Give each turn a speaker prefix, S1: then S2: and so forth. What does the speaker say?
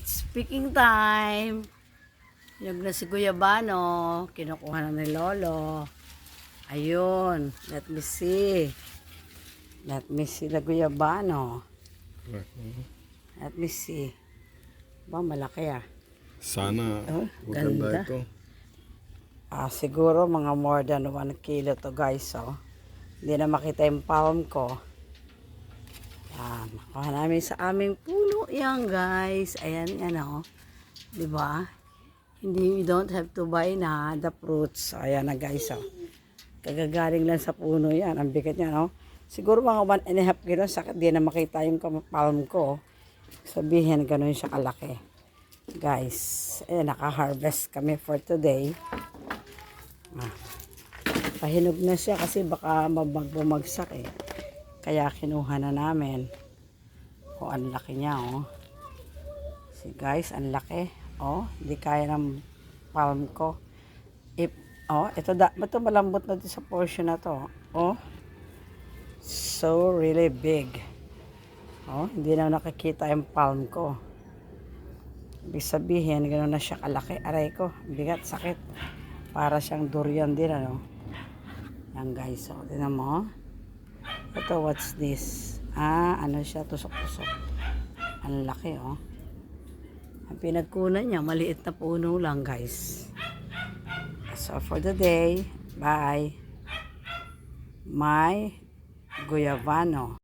S1: It's speaking time. Yung na si Guyabano, kinukuha na ni Lolo. Ayun, let me see. Let me see the Guyabano. Let me see. Ba, malaki ah.
S2: Sana
S1: Oh,
S2: maganda
S1: ganda.
S2: ito.
S1: Siguro mga more than 1 kilo to guys. Oh. Hindi na makita yung palm ko. Yan. Nakuha namin sa aming puno yan guys. Ayan yan oh. Diba? Hindi, we don't have to buy na the fruits. Ayan na guys oh. Kagagaling lang sa puno yan. Ang bigat niya no. Siguro mga 1.5 kilo. Sakit di na makita yung palm ko. Sabihin ganun siya kalaki. Guys. Ayan, naka-harvest kami for today. Pahinog na siya kasi baka bumagsak eh. Kaya kinuha na namin. Oh, ang laki niya oh. See guys, ang laki. Oh, hindi kaya ng palm ko. Ito malambot na sa portion na to. Oh. So really big. Oh, hindi na nakikita yung palm ko. Ibig sabihin, gano'n na siya kalaki. Aray ko, bigat, sakit. Para siyang durian din ano. Yan guys, so tingnan mo. Ito, what's this? Ano siya, tusok-tusok. Ang laki oh. Ang pinagkunan niya, maliit na puno lang guys. So for the day, bye. My Guyabano.